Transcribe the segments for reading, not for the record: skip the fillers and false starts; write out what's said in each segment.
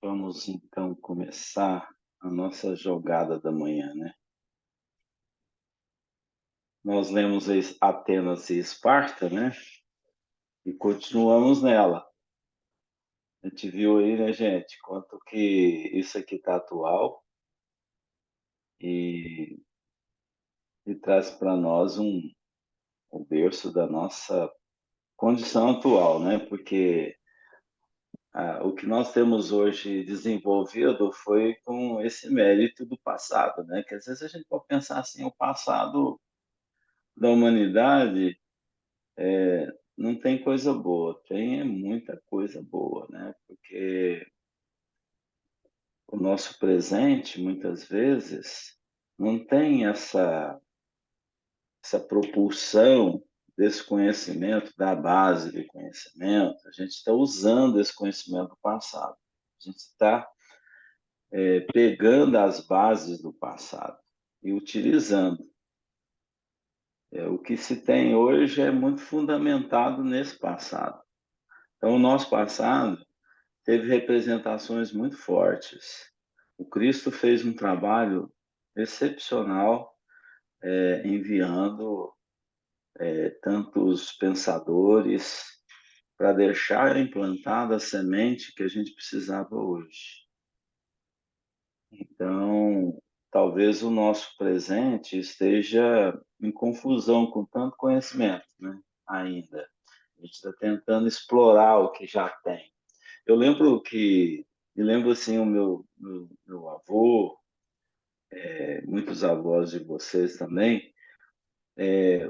Vamos então começar a nossa jogada da manhã, né? Nós lemos Atenas e Esparta, né? E continuamos nela. A gente viu aí, né, gente, quanto que isso aqui está atual e, e traz para nós o berço da nossa condição atual, né? Porque o que nós temos hoje desenvolvido foi com esse mérito do passado, né? Que às vezes a gente pode pensar assim, o passado da humanidade não tem coisa boa, tem muita coisa boa, né? Porque o nosso presente, muitas vezes, não tem essa propulsão desse conhecimento, da base de conhecimento. A gente está usando esse conhecimento do passado. A gente está pegando as bases do passado e utilizando. O que se tem hoje é muito fundamentado nesse passado. Então, o nosso passado teve representações muito fortes. O Cristo fez um trabalho excepcional, enviando tantos pensadores para deixar implantada a semente que a gente precisava hoje. Então, talvez o nosso presente esteja em confusão com tanto conhecimento, né? Ainda. A gente está tentando explorar o que já tem. Me lembro assim, o meu avô, muitos avós de vocês também,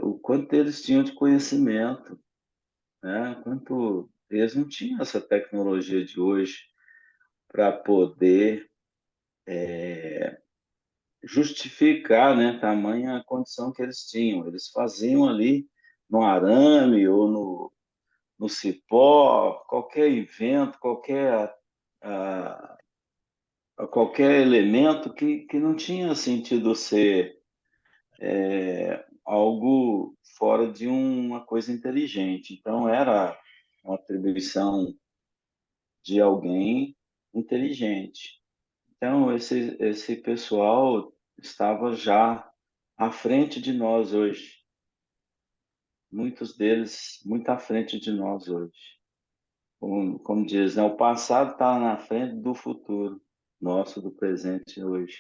o quanto eles tinham de conhecimento, né? Quanto eles não tinham essa tecnologia de hoje para poder justificar, né, tamanha condição que eles tinham. Eles faziam ali no arame ou no cipó, qualquer evento, ah, qualquer elemento que não tinha sentido ser algo fora de uma coisa inteligente. Então, era uma atribuição de alguém inteligente. Então, esse pessoal estava já à frente de nós hoje. Muitos deles muito à frente de nós hoje. Como diz, né? O passado está na frente do futuro nosso, do presente hoje.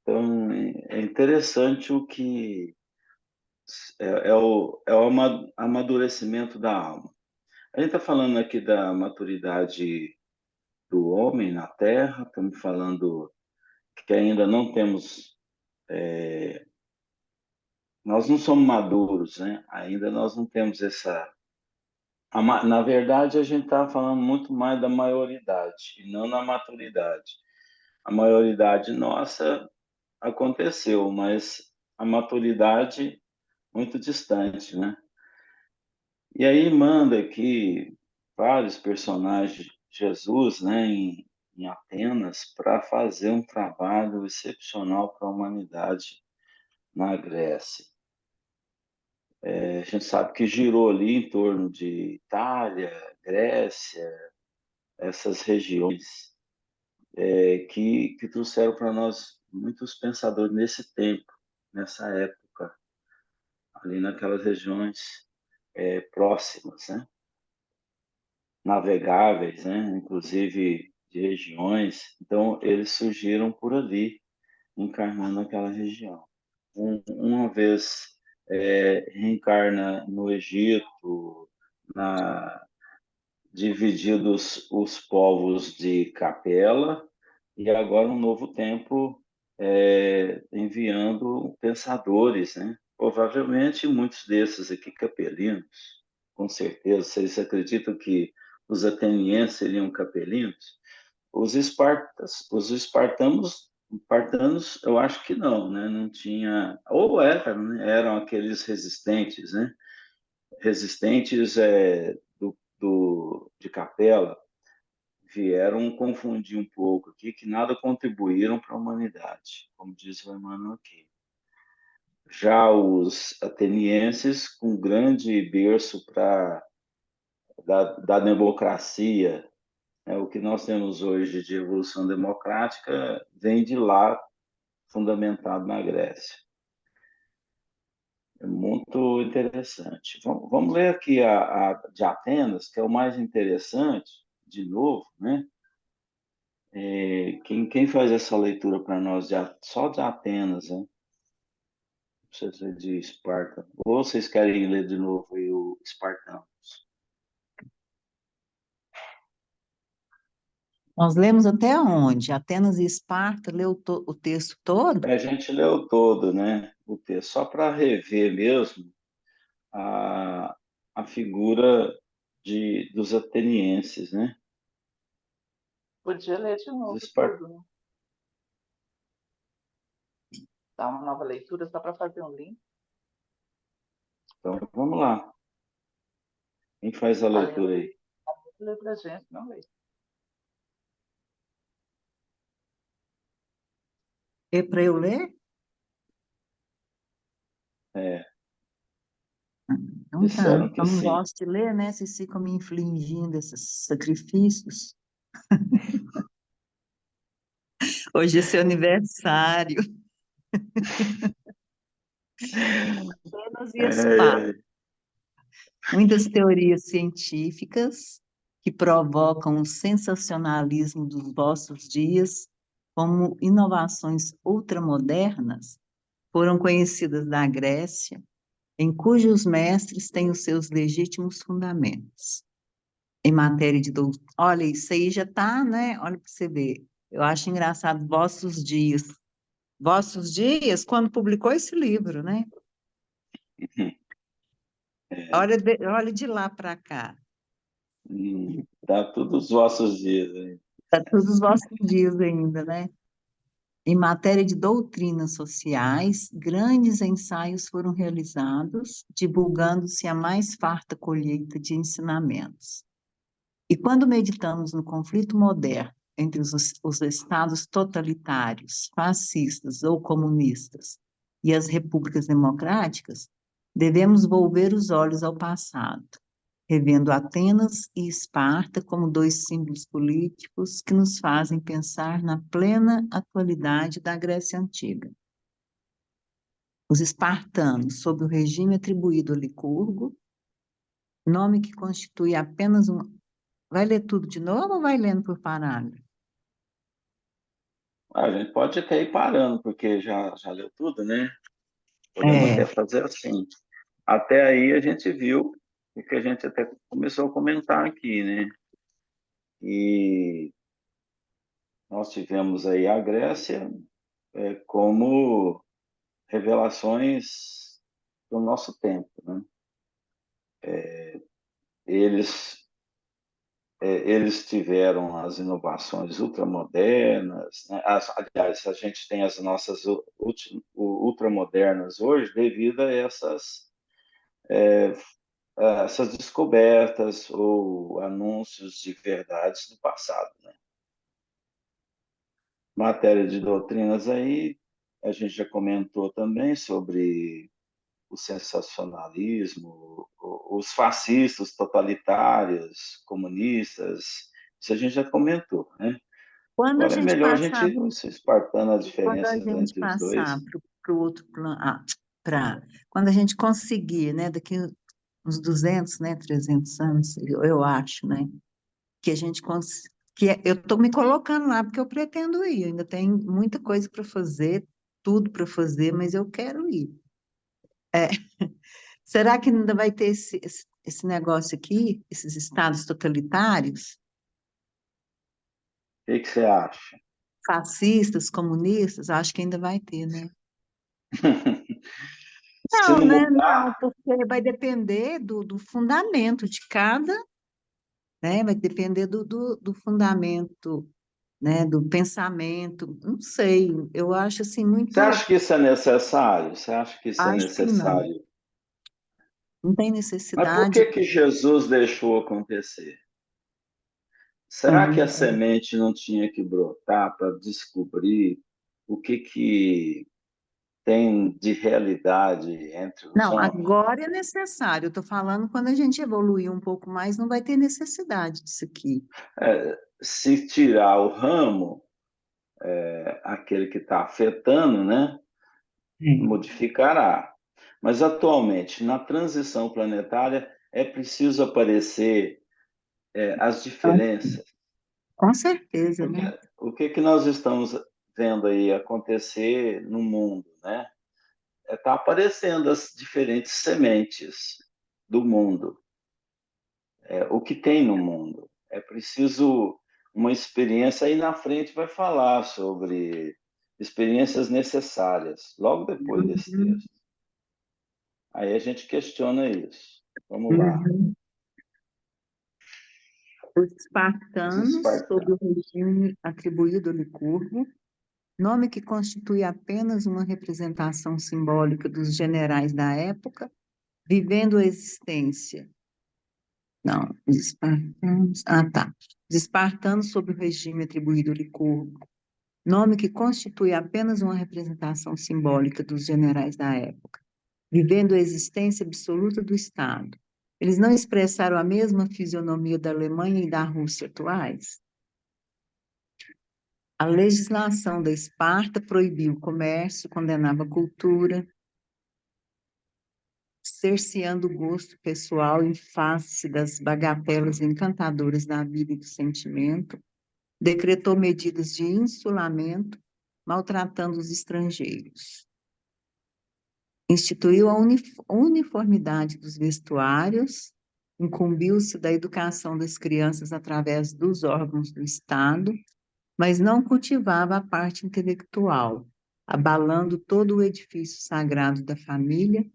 Então, é interessante o que o amadurecimento da alma. A gente está falando aqui da maturidade do homem na Terra, estamos falando que ainda não temos, nós não somos maduros, né? Ainda nós não temos essa. Na verdade, a gente está falando muito mais da maioridade e não na maturidade. A maioridade nossa aconteceu, mas a maturidade muito distante, né? E aí manda aqui vários personagens de Jesus, né, em Atenas, para fazer um trabalho excepcional para a humanidade na Grécia. A gente sabe que girou ali em torno de Itália, Grécia, essas regiões que trouxeram para nós muitos pensadores nesse tempo, nessa época, ali naquelas regiões próximas, né? Navegáveis, né? Inclusive de regiões. Então, eles surgiram por ali, encarnando aquela região. Uma vez reencarna no Egito, na, divididos os povos de Capela, e agora um novo tempo enviando pensadores, né? Provavelmente muitos desses aqui capelinos, com certeza. Vocês acreditam que os atenienses seriam capelinos? Espartanos, eu acho que não, né? Não tinha, ou eram, né? Eram aqueles resistentes, né? Resistentes de Capela vieram confundir um pouco aqui, que nada contribuíram para a humanidade, como diz o Emmanuel aqui. Já os atenienses, com grande berço da democracia, O que nós temos hoje de evolução democrática vem de lá, fundamentado na Grécia. É muito interessante. Vamos ler aqui a de Atenas, que é o mais interessante, de novo, né? Quem faz essa leitura para nós, só de Atenas, né? Não precisa ser de Esparta. Ou vocês querem ler de novo aí o Espartanos? Nós lemos até onde? Atenas e Esparta, leu o texto todo? A gente leu todo, né? O texto, só para rever mesmo a, a figura dos atenienses, né? Podia ler de Os novo Espar... tudo, né? Dar uma nova leitura só para fazer um link. Então, vamos lá. Quem faz a Olha, leitura aí? lê para gente, não lê. É para eu ler? É, Então tá. disseram que Eu não sim. gosto de ler, né? Vocês ficam me infligindo esses sacrifícios. Hoje é seu aniversário. Atenas e Esparta. É, Muitas teorias científicas que provocam o sensacionalismo dos vossos dias, como inovações ultramodernas, foram conhecidas da Grécia, em cujos mestres têm os seus legítimos fundamentos. Em matéria de doutrina. Olha, isso aí já está, né? Olha para você ver. Eu acho engraçado, Vossos Dias. Vossos Dias, quando publicou esse livro, né? é, Olha de lá para cá. tá tudo os vossos dias aí. Está todos os vossos dias ainda, né? Em matéria de doutrinas sociais, grandes ensaios foram realizados, divulgando-se a mais farta colheita de ensinamentos. E quando meditamos no conflito moderno entre os estados totalitários, fascistas ou comunistas e as repúblicas democráticas, devemos volver os olhos ao passado, revendo Atenas e Esparta como dois símbolos políticos que nos fazem pensar na plena atualidade da Grécia Antiga. Os espartanos, sob o regime atribuído a Licurgo, nome que constitui apenas um. Vai ler tudo de novo ou vai lendo por parágrafo? A gente pode até ir parando, porque já leu tudo, né? Podemos É, até fazer assim. Até aí a gente viu o que a gente até começou a comentar aqui, né? E nós tivemos aí a Grécia como revelações do nosso tempo, né? Eles, eles tiveram as inovações ultramodernas, né? Aliás, a gente tem as nossas ultramodernas hoje devido a essas descobertas ou anúncios de verdades do passado, né? Matéria de doutrinas aí, a gente já comentou também sobre o sensacionalismo, os fascistas, totalitários, comunistas, isso a gente já comentou, né? quando a Agora é gente melhor a gente passar, ir não se espartando as quando a diferenças gente entre os passar dois. para o outro plano, quando a gente conseguir, né, daqui uns 200, né, 300 anos, eu acho, né, que a gente eu estou me colocando lá porque eu pretendo ir, ainda tem muita coisa para fazer, tudo para fazer, mas eu quero ir. É, será que ainda vai ter esse negócio aqui, esses estados totalitários, O que você acha? fascistas, comunistas? Acho que ainda vai ter, né? Se Não, não né? mudar, Não, porque vai depender do fundamento de cada, né? Vai depender do fundamento, né? Do pensamento. Não sei, eu acho assim você muito. acha que isso é necessário? Você acha que isso é Acho que não. necessário? Não tem Mas por necessidade. que Jesus deixou acontecer? Será que a Hum. semente não tinha que brotar para descobrir o que tem de realidade entre os Não, homens? agora é necessário. Eu estou falando quando a gente evoluir um pouco mais, não vai ter necessidade disso aqui. se tirar o ramo, aquele que está afetando, né, É, modificará. Mas atualmente, na transição planetária, é preciso aparecer as diferenças. com certeza, O né? que, o que que nós estamos vendo aí acontecer no mundo, né? Está aparecendo as diferentes sementes do mundo, o que tem no mundo. É preciso uma experiência, aí na frente vai falar sobre experiências necessárias, logo depois desse Uhum, texto. Aí a gente questiona isso. Vamos lá. uhum. Os Os espartanos, sob o espartanos. regime atribuído a Licurgo, nome que constitui apenas uma representação simbólica dos generais da época, vivendo a existência. Não, os espartanos. Ah, tá. Os espartanos, sob o regime atribuído a Licurgo, nome que constitui apenas uma representação simbólica dos generais da época, vivendo a existência absoluta do Estado. Eles não expressaram a mesma fisionomia da Alemanha e da Rússia atuais? A legislação da Esparta proibiu o comércio, condenava a cultura, cerceando o gosto pessoal em face das bagatelas encantadoras da vida e do sentimento, decretou medidas de insulamento, maltratando os estrangeiros. Instituiu a uniformidade dos vestuários, incumbiu-se da educação das crianças através dos órgãos do Estado, mas não cultivava a parte intelectual, abalando todo o edifício sagrado da família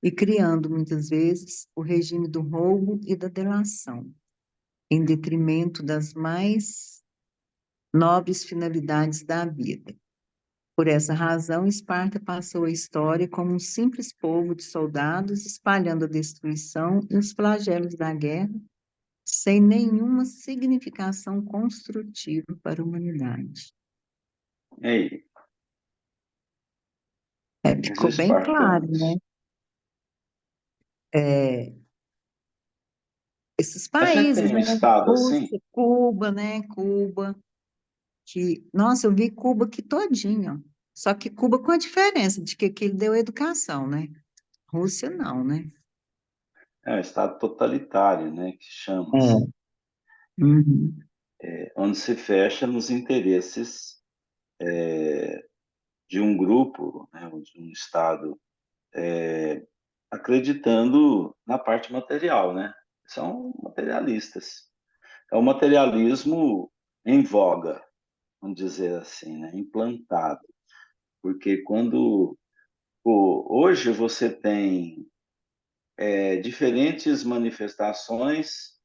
e criando, muitas vezes, o regime do roubo e da delação, em detrimento das mais nobres finalidades da vida. Por essa razão, Esparta passou a história como um simples povo de soldados espalhando a destruição e os flagelos da guerra, sem nenhuma significação construtiva para a humanidade. E aí, os Ficou bem claro, né? espartanos. É, esses A gente países, tem um né? estado assim? Rússia, Cuba, né? Cuba, que, nossa, eu vi Cuba aqui todinho. Só que Cuba com a diferença de que aqui ele deu educação, né? Rússia não, né? É um estado totalitário, né, que chama-se, É. Uhum. onde se fecha nos interesses de um grupo, né, de um estado, acreditando na parte material, né? São materialistas. É o materialismo em voga, vamos dizer assim, né, implantado. Porque hoje você tem diferentes manifestações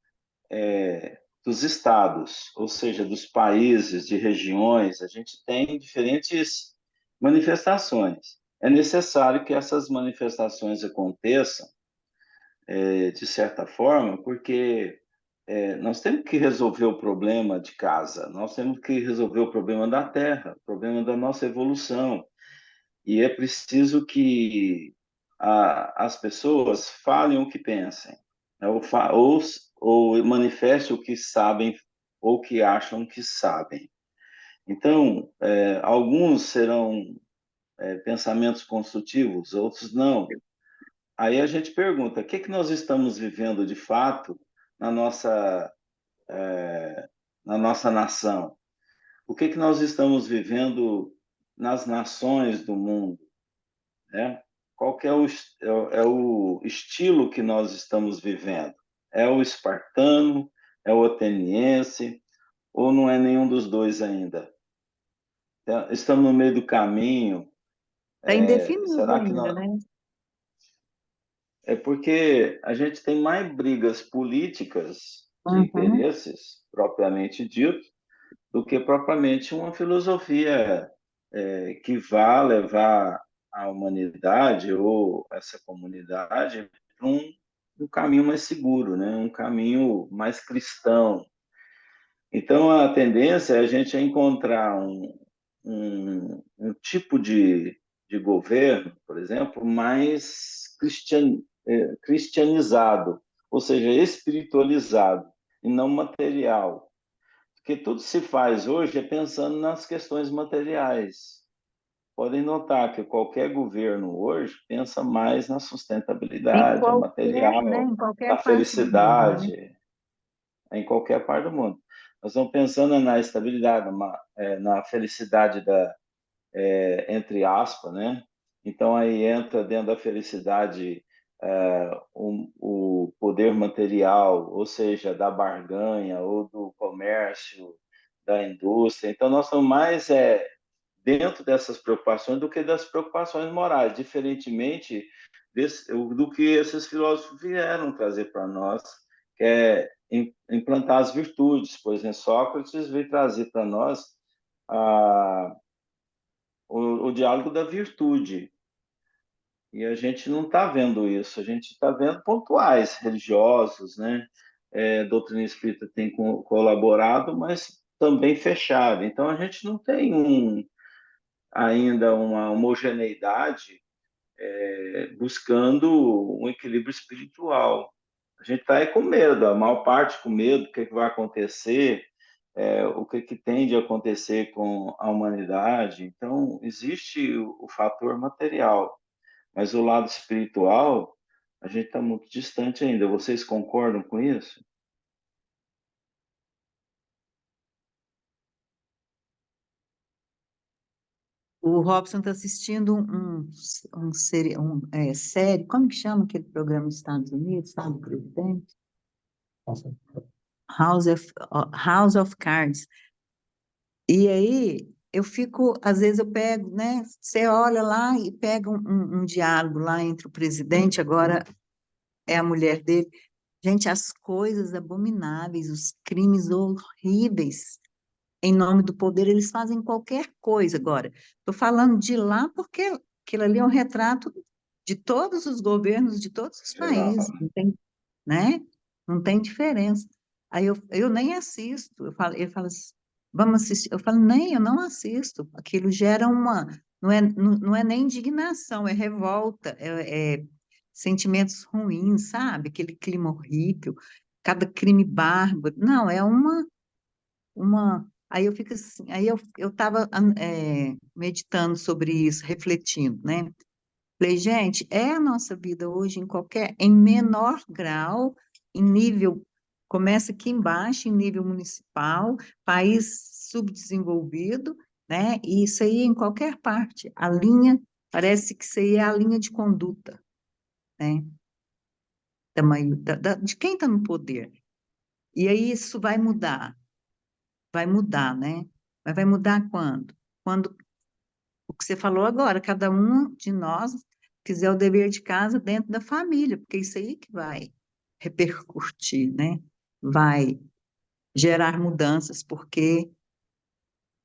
dos estados, ou seja, dos países, de regiões, a gente tem diferentes manifestações. É necessário que essas manifestações aconteçam, de certa forma, porque nós temos que resolver o problema de casa, nós temos que resolver o problema da terra, o problema da nossa evolução. E é preciso que as pessoas falem o que pensem, né? Ou manifestem o que sabem ou que acham que sabem. Então, alguns serão pensamentos construtivos, outros não. Aí a gente pergunta, o que que nós estamos vivendo de fato na nossa, na nossa nação? O que que nós estamos vivendo nas nações do mundo, né? Qual que é o estilo que nós estamos vivendo? É o espartano? É o ateniense? Ou não é nenhum dos dois ainda? Estamos no meio do caminho. Está indefinido Será que ainda, nós... né? É porque a gente tem mais brigas políticas de Uhum. interesses, propriamente dito, do que propriamente uma filosofia que vá levar a humanidade ou essa comunidade para um caminho mais seguro, né? Um caminho mais cristão. Então, a tendência é a gente encontrar um tipo de governo, por exemplo, mais cristianizado, ou seja, espiritualizado, e não material. porque tudo se faz hoje é pensando nas questões materiais. Podem notar que qualquer governo hoje pensa mais na sustentabilidade, a né, material, em qualquer na parte do mundo, né? felicidade, em qualquer parte do mundo. Nós estamos pensando na estabilidade, na felicidade entre aspas, né? Então aí entra dentro da felicidade o poder material, ou seja, da barganha ou do comércio, da indústria. Então nós estamos mais dentro dessas preocupações do que das preocupações morais, diferentemente do que esses filósofos vieram trazer para nós, que é implantar as virtudes. Por exemplo, Sócrates veio trazer para nós a, o diálogo da virtude. E a gente não está vendo isso, a gente está vendo pontuais religiosos, né? Doutrina espírita tem colaborado, mas também fechado. Então a gente não tem ainda uma homogeneidade buscando um equilíbrio espiritual. A gente está com medo, a maior parte com medo do que vai acontecer, o que tende a acontecer com a humanidade. Então, existe o fator material, mas o lado espiritual, a gente está muito distante ainda. Vocês concordam com isso? O Robson está assistindo série, como que chama aquele programa dos Estados Unidos, sabe, presidente? House of Cards. E aí eu fico, às vezes eu pego, né? Você olha lá e pega um diálogo lá entre o presidente, agora é a mulher dele. Gente, as coisas abomináveis, os crimes horríveis em nome do poder, eles fazem qualquer coisa. Agora, estou falando de lá porque aquilo ali é um retrato de todos os governos de todos os Geral. países, não tem, né? Não tem diferença. Aí eu nem assisto. Ele fala assim, vamos assistir. Eu falo, nem, eu não assisto. Aquilo gera não é nem indignação, é revolta, sentimentos ruins, sabe? Aquele clima horrível, cada crime bárbaro. Não, é aí eu fico assim, aí eu estava meditando sobre isso, refletindo, né? Falei, gente, é a nossa vida hoje em menor grau, em nível, começa aqui embaixo, em nível municipal, país subdesenvolvido, né? E isso aí em qualquer parte. A linha, parece que isso aí é a linha de conduta, né? De quem está no poder. E aí isso vai mudar, né? Mas vai mudar quando? Quando o que você falou agora, cada um de nós fizer o dever de casa dentro da família, porque isso aí que vai repercutir, né? Vai gerar mudanças, porque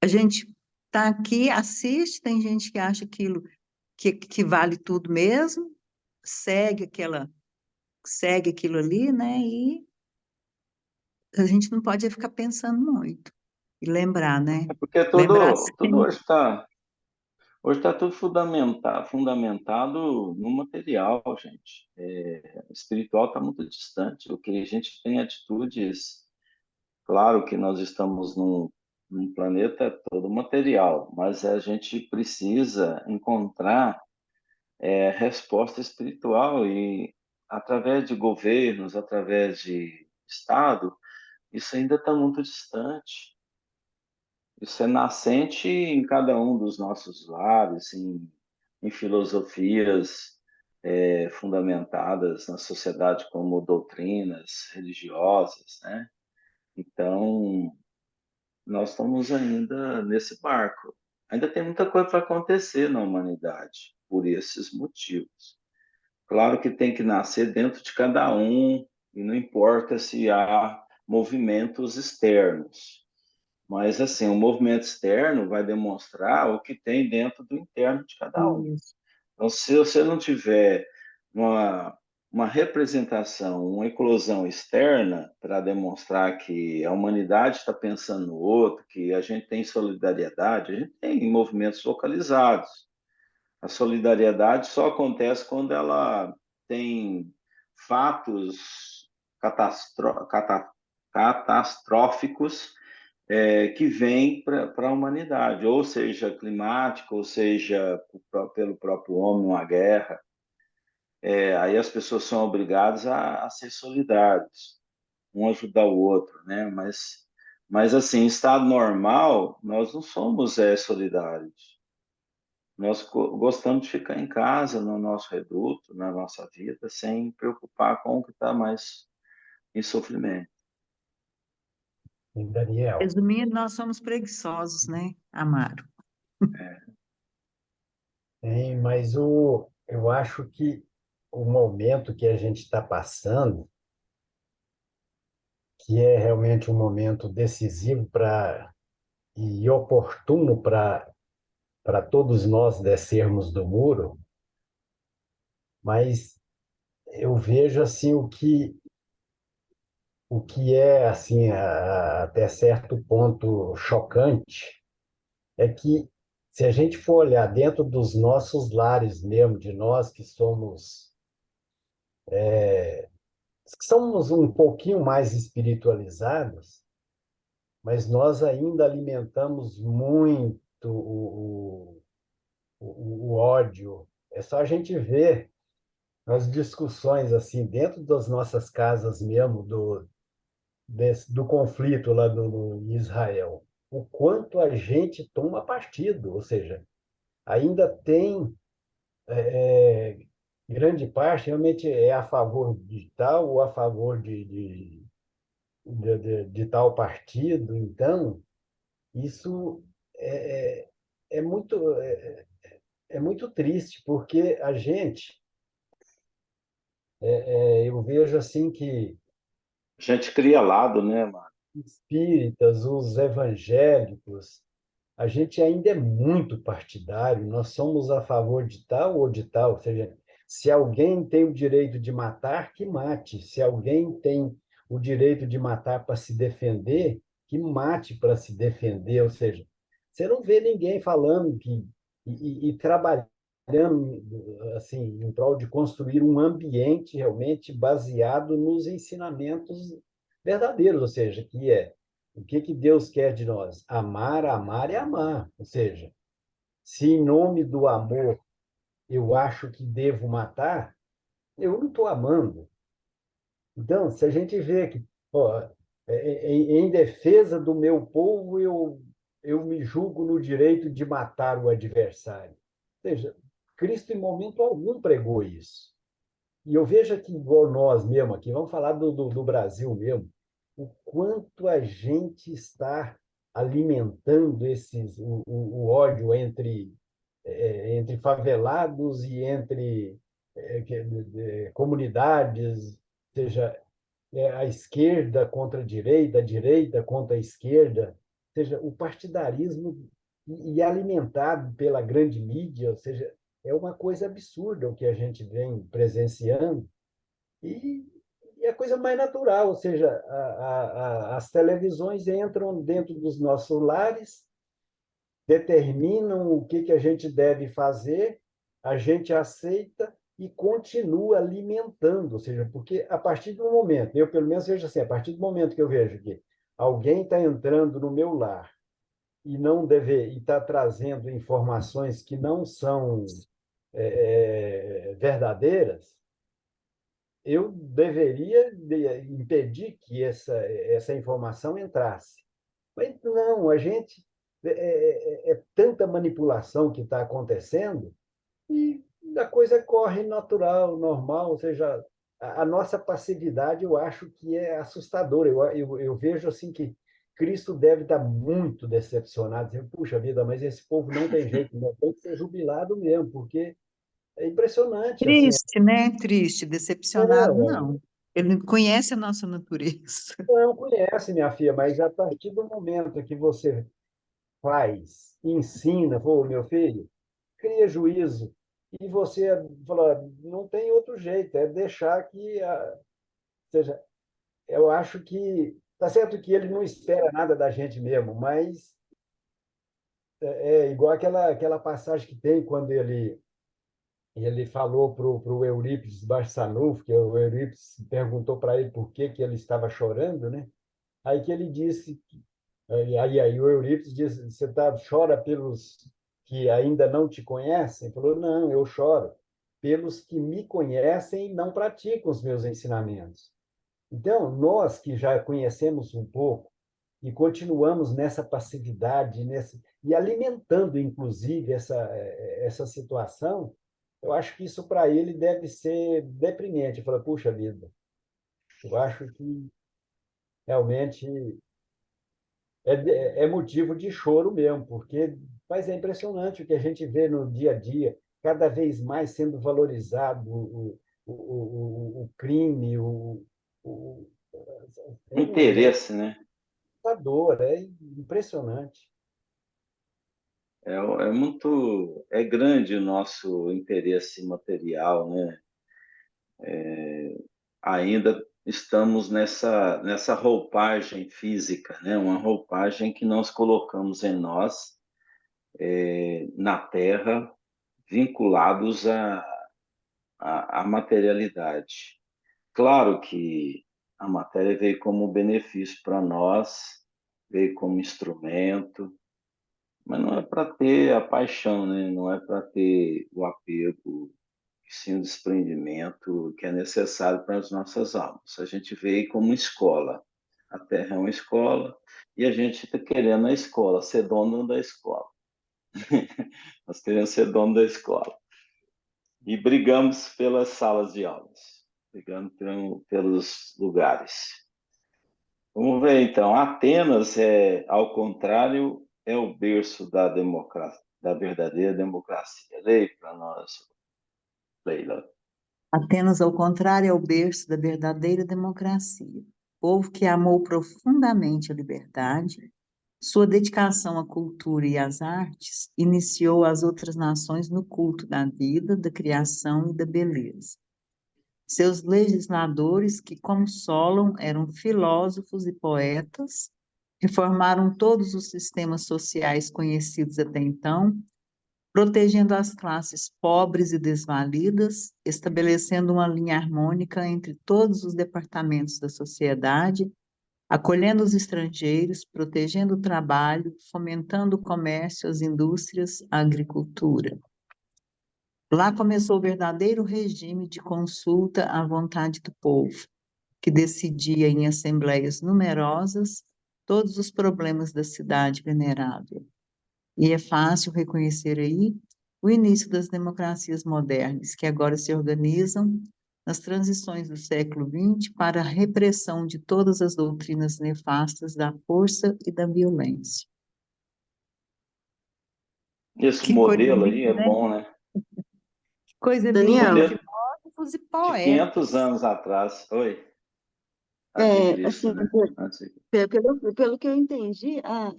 a gente está aqui, assiste, tem gente que acha aquilo que vale tudo mesmo, segue segue aquilo ali, né? E a gente não pode ficar pensando muito. E lembrar, né? Porque Lembrar tudo sempre. hoje tá tudo fundamentado no material, gente. O espiritual está muito distante. O que a gente tem atitudes, claro que nós estamos num planeta todo material, mas a gente precisa encontrar resposta espiritual e através de governos, através de Estado, isso ainda está muito distante. Isso é nascente em cada um dos nossos lares, em filosofias fundamentadas na sociedade como doutrinas religiosas, né? Então, nós estamos ainda nesse barco. Ainda tem muita coisa para acontecer na humanidade por esses motivos. Claro que tem que nascer dentro de cada um e não importa se há movimentos externos. Mas, assim, o movimento externo vai demonstrar o que tem dentro do interno de cada um. Isso. Então, se você não tiver uma, uma representação, uma eclosão externa para demonstrar que a humanidade está pensando no outro, que a gente tem solidariedade, a gente tem movimentos localizados. A solidariedade só acontece quando ela tem fatos catastróficos que vem para a humanidade, ou seja, climática, ou seja, pelo próprio homem, uma guerra. Aí as pessoas são obrigadas a ser solidários, um ajudar o outro, né? Mas assim, em estado normal, nós não somos solidários. Nós gostamos de ficar em casa, no nosso reduto, na nossa vida, sem preocupar com o que está mais em sofrimento. E Daniel, Resumindo, nós somos preguiçosos, né, Amaro? mas eu acho que o momento que a gente está passando, que é realmente um momento decisivo e oportuno para todos nós descermos do muro, mas eu vejo assim o que é assim até certo ponto chocante é que se a gente for olhar dentro dos nossos lares mesmo, de nós que somos um pouquinho mais espiritualizados, mas nós ainda alimentamos muito o ódio. É só a gente ver as discussões assim dentro das nossas casas mesmo do conflito lá no Israel. O quanto a gente toma partido, ou seja, ainda tem grande parte realmente é a favor de tal ou a favor de tal partido. Então, isso é, é, é muito, é, é muito triste, porque a gente, eu vejo assim que A gente cria lado, né, mano? espíritas, os evangélicos, a gente ainda é muito partidário, nós somos a favor de tal ou de tal, ou seja, se alguém tem o direito de matar, que mate. Se alguém tem o direito de matar para se defender, que mate para se defender. Ou seja, você não vê ninguém falando e trabalhando assim em prol de construir um ambiente realmente baseado nos ensinamentos verdadeiros, ou seja, que é o que Deus quer de nós? Amar, amar e amar. Ou seja, se em nome do amor eu acho que devo matar, eu não estou amando. Então, se a gente vê que, ó, em defesa do meu povo, eu me julgo no direito de matar o adversário. Ou seja, Cristo, em momento algum, pregou isso. E eu vejo aqui, igual nós mesmo aqui, vamos falar do Brasil mesmo, o quanto a gente está alimentando o ódio entre favelados e entre comunidades, seja a esquerda contra a direita contra a esquerda, seja o partidarismo e alimentado pela grande mídia, ou seja, é uma coisa absurda o que a gente vem presenciando e, e a coisa mais natural, ou seja, as televisões entram dentro dos nossos lares, determinam o que a gente deve fazer, a gente aceita e continua alimentando, ou seja, porque a partir do momento, eu pelo menos vejo assim, a partir do momento que eu vejo que alguém está entrando no meu lar e não deve e está trazendo informações que não são verdadeiras, eu deveria impedir que essa informação entrasse. Mas não, a gente é tanta manipulação que está acontecendo e a coisa corre natural, normal, ou seja, a nossa passividade eu acho que é assustadora. Eu vejo assim que Cristo deve estar muito decepcionado, dizendo, puxa vida, mas esse povo não tem jeito, não tem que ser jubilado mesmo, porque é impressionante, assim, Triste, né? Triste, decepcionado, é, não. Ele não conhece a nossa natureza. não conhece, minha filha, mas a partir do momento que você faz, ensina, pô, meu filho, cria juízo, e você fala, não tem outro jeito, é deixar que, ou seja, eu acho que, tá certo que ele não espera nada da gente mesmo, mas é igual aquela passagem que tem quando ele falou para o Eurípides Barçanufo, que o Eurípides perguntou para ele por que ele estava chorando, né? Aí que ele disse Aí o Eurípides diz, chora pelos que ainda não te conhecem? Ele falou, não, eu choro pelos que me conhecem e não praticam os meus ensinamentos. Então, nós que já conhecemos um pouco e continuamos nessa passividade, e alimentando, inclusive, essa situação, eu acho que isso para ele deve ser deprimente. Fala, puxa vida, eu acho que realmente é motivo de choro mesmo, porque mas é impressionante o que a gente vê no dia a dia, cada vez mais sendo valorizado o crime, o, Interesse, né? assustador, é impressionante. É grande o nosso interesse material, né? Ainda estamos nessa roupagem física, né? Uma roupagem que nós colocamos em nós, na Terra, vinculados à materialidade. Claro que a matéria veio como benefício para nós, veio como instrumento, mas não é para ter a paixão, né? Não é para ter o apego, e sim o desprendimento que é necessário para as nossas almas. A gente veio como escola. A Terra é uma escola e a gente está querendo a escola, ser dono da escola. Nós queremos ser dono da escola. E brigamos pelas salas de aulas, brigando pelos lugares. Vamos ver então. Atenas ao contrário, é o berço da democracia, da verdadeira democracia. Leia para nós, Leila. Atenas, ao contrário, é o berço da verdadeira democracia. Povo que amou profundamente a liberdade, sua dedicação à cultura e às artes iniciou as outras nações no culto da vida, da criação e da beleza. Seus legisladores, que, como Solon, eram filósofos e poetas, reformaram todos os sistemas sociais conhecidos até então, protegendo as classes pobres e desvalidas, estabelecendo uma linha harmônica entre todos os departamentos da sociedade, acolhendo os estrangeiros, protegendo o trabalho, fomentando o comércio, as indústrias, a agricultura. Lá começou o verdadeiro regime de consulta à vontade do povo, que decidia em assembleias numerosas todos os problemas da cidade venerável. E é fácil reconhecer aí o início das democracias modernas, que agora se organizam nas transições do século XX para a repressão de todas as doutrinas nefastas da força e da violência. Esse Que coisa modelo aí linda, é né? bom, né? Que coisa linda, Daniel, Modelo filósofos e de 500 poetas. anos atrás. Oi, antes de Cristo, assim, né? Antes de... pelo que eu entendi, a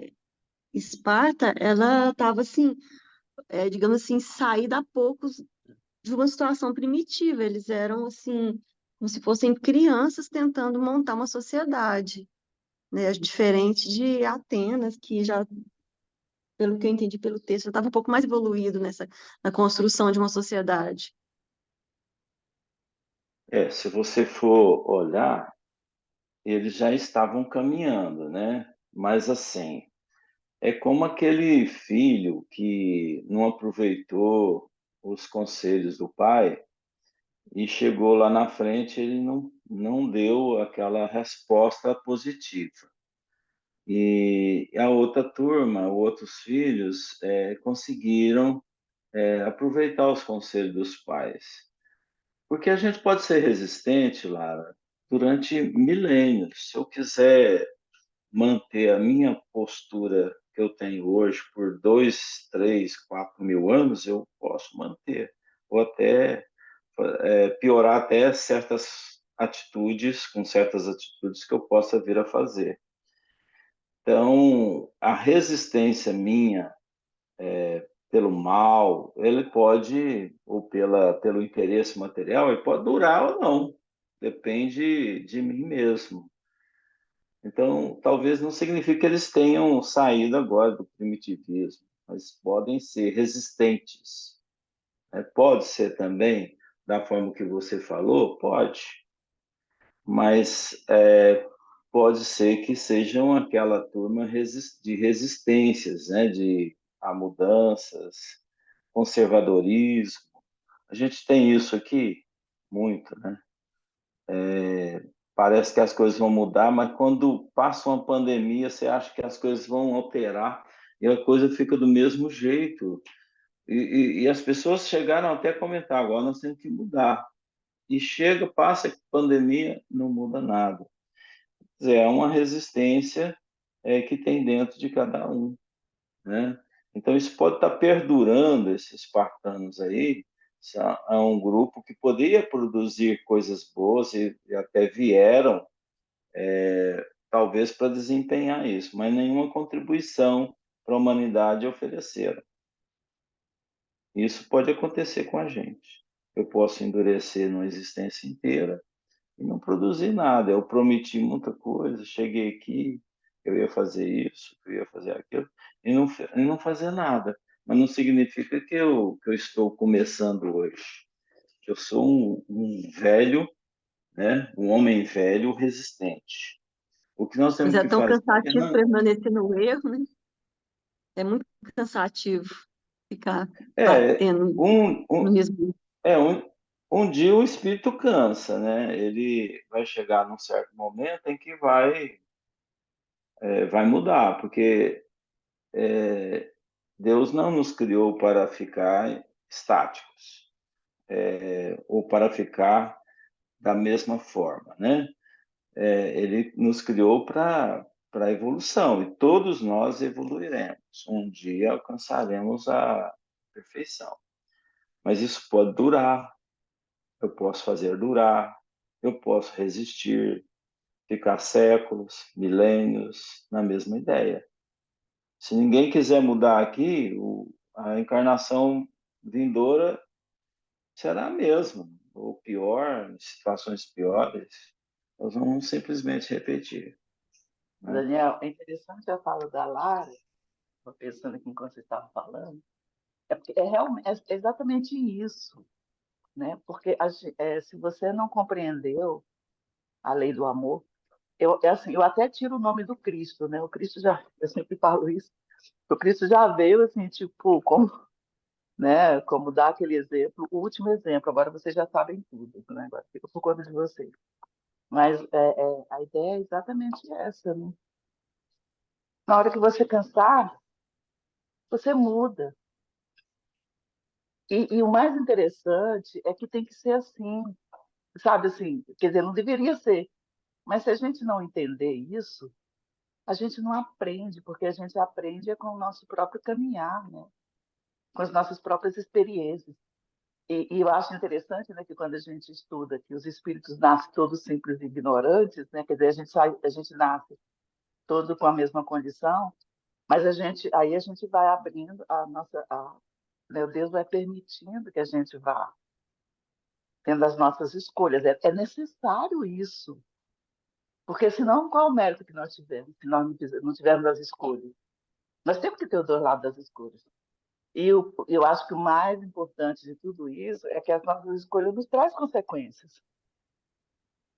Esparta, ela estava assim, digamos assim, saída há poucos de uma situação primitiva. Eles eram assim, como se fossem crianças tentando montar uma sociedade, né? Diferente de Atenas, que já, pelo que eu entendi pelo texto, já estava um pouco mais evoluído na construção de uma sociedade. Se você for olhar, eles já estavam caminhando, né? Mas assim, é como aquele filho que não aproveitou os conselhos do pai e chegou lá na frente, ele não deu aquela resposta positiva. E a outra turma, outros filhos, conseguiram aproveitar os conselhos dos pais. Porque a gente pode ser resistente, Lara, durante milênios. Se eu quiser manter a minha postura que eu tenho hoje por 2, 3, 4 mil anos, eu posso manter. Ou até piorar até certas atitudes, com certas atitudes que eu possa vir a fazer. Então, a resistência minha pelo mal, ele pode, ou pelo interesse material, ele pode durar ou não. Depende de mim mesmo. Então, talvez não signifique que eles tenham saído agora do primitivismo, mas podem ser resistentes. Pode ser também, da forma que você falou, pode. Mas pode ser que sejam aquela turma de resistências, né, a mudanças, conservadorismo. A gente tem isso aqui muito, né? Parece que as coisas vão mudar, mas quando passa uma pandemia, você acha que as coisas vão alterar e a coisa fica do mesmo jeito. E as pessoas chegaram até a comentar, agora nós temos que mudar. E chega, passa a pandemia, não muda nada. Quer dizer, é uma resistência que tem dentro de cada um, né? Então, isso pode estar perdurando, esses espartanos aí, é um grupo que poderia produzir coisas boas e até vieram, talvez, para desempenhar isso, mas nenhuma contribuição para a humanidade ofereceram. Isso pode acontecer com a gente. Eu posso endurecer numa existência inteira e não produzir nada. Eu prometi muita coisa, cheguei aqui, eu ia fazer isso, eu ia fazer aquilo, e não fazer nada. Mas não significa que eu estou começando hoje. Que eu sou um velho, né? Um homem velho resistente. O que nós Mas temos é que tão fazer cansativo permanecer no erro, né? É muito cansativo ficar é batendo um, no um, mesmo. é um dia o espírito cansa, né? Ele vai chegar num certo momento em que vai mudar, porque Deus não nos criou para ficar estáticos, ou para ficar da mesma forma, né? Ele nos criou para a evolução, e todos nós evoluiremos. Um dia alcançaremos a perfeição. Mas isso pode durar, eu posso fazer durar, eu posso resistir, ficar séculos, milênios na mesma ideia. Se ninguém quiser mudar aqui, a encarnação vindoura será a mesma, ou pior, em situações piores, nós vamos simplesmente repetir, né? Daniel, é interessante a fala da Lara, estou pensando aqui enquanto você estava falando, é porque realmente, é exatamente isso, né? Porque se você não compreendeu a lei do amor, assim, eu até tiro o nome do Cristo, né? O Cristo já, eu sempre falo isso, o Cristo já veio assim, tipo, como, né? Como dar aquele exemplo, o último exemplo. Agora vocês já sabem tudo, né? Agora fica por conta de vocês. Mas a ideia é exatamente essa, né? Na hora que você cansar, você muda. E o mais interessante é que tem que ser assim, sabe assim? Quer dizer, não deveria ser. Mas se a gente não entender isso, a gente não aprende, porque a gente aprende com o nosso próprio caminhar, né? Com as nossas próprias experiências. E eu acho interessante, né, que quando a gente estuda que os espíritos nascem todos simples e ignorantes, né? Quer dizer, a gente nasce todo com a mesma condição, mas aí a gente vai abrindo meu Deus vai permitindo que a gente vá tendo as nossas escolhas. É necessário isso, porque senão qual o mérito que nós tivemos se nós não tivermos as escolhas? Nós temos que ter os dois lados das escolhas. E eu acho que o mais importante de tudo isso é que as nossas escolhas nos trazem consequências,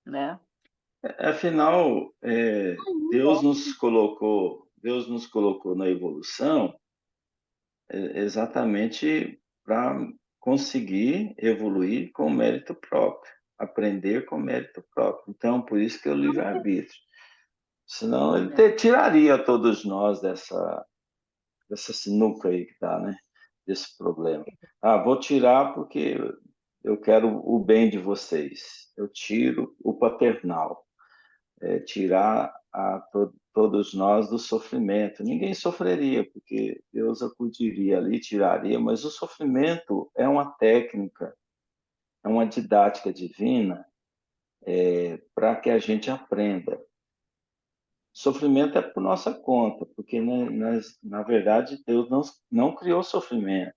né? Afinal, Deus nos colocou na evolução exatamente para conseguir evoluir com mérito próprio, aprender com mérito próprio. Então, por isso que é o livre-arbítrio. Senão, ele tiraria todos nós dessa sinuca aí que está, né? Desse problema. Ah, vou tirar porque eu quero o bem de vocês. Eu tiro o paternal, tirar todos nós do sofrimento. Ninguém sofreria, porque Deus acudiria ali, tiraria, mas o sofrimento é uma técnica, é uma didática divina para que a gente aprenda. Sofrimento é por nossa conta, porque na verdade Deus não criou sofrimento.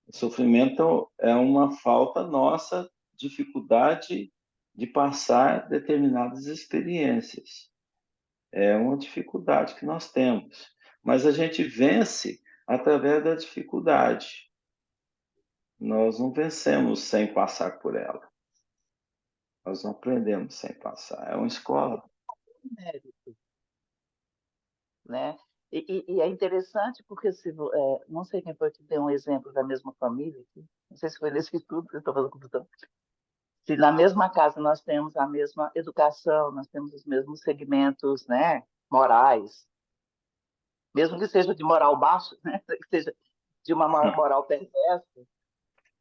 O sofrimento é uma falta nossa, dificuldade de passar determinadas experiências. É uma dificuldade que nós temos, mas a gente vence através da dificuldade. Nós não vencemos sem passar por ela. Nós não aprendemos sem passar. É uma escola. mérito, né? E é interessante porque, não sei quem foi que deu um exemplo da mesma família, aqui, não sei se foi nesse estudo que eu estou fazendo confusão, se na mesma casa nós temos a mesma educação, nós temos os mesmos segmentos, né, morais, mesmo que seja de moral baixo, né, que seja de uma moral perversa,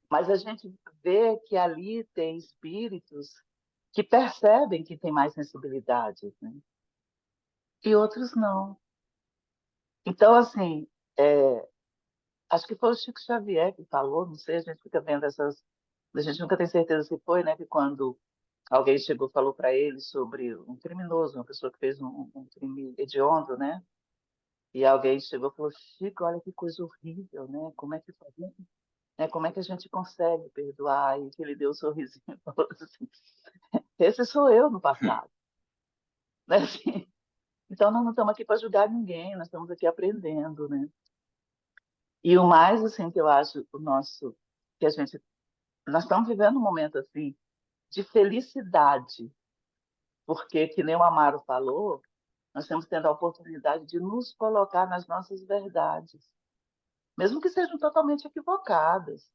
mas a gente vê que ali tem espíritos que percebem que tem mais sensibilidade, né? E outros não. Então, assim, acho que foi o Chico Xavier que falou, não sei, a gente fica vendo essas. A gente nunca tem certeza se foi, né? Que quando alguém chegou e falou para ele sobre um criminoso, uma pessoa que fez um crime hediondo, né? E alguém chegou e falou: Chico, olha que coisa horrível, né? Como é que fazemos? Né? Como é que a gente consegue perdoar? E que ele deu um sorrisinho e falou assim: esse sou eu no passado. Né? Assim, então, nós não estamos aqui para julgar ninguém, nós estamos aqui aprendendo, né? E o mais, assim, que eu acho o nosso, que a gente, nós estamos vivendo um momento, assim, de felicidade, porque, que nem o Amaro falou, nós estamos tendo a oportunidade de nos colocar nas nossas verdades, mesmo que sejam totalmente equivocadas,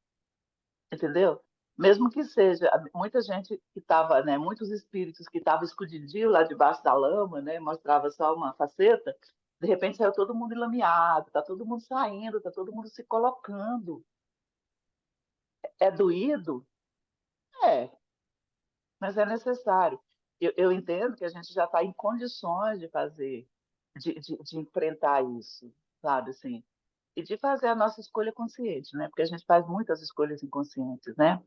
entendeu? Mesmo que seja muita gente que estava, né, muitos espíritos que estavam escondidinhos lá debaixo da lama, né, mostrava só uma faceta, de repente saiu todo mundo enlameado, está todo mundo saindo, está todo mundo se colocando. É doído? É, mas é necessário. Eu entendo que a gente já está em condições de fazer, de enfrentar isso, sabe, assim, e de fazer a nossa escolha consciente, né? Porque a gente faz muitas escolhas inconscientes, né?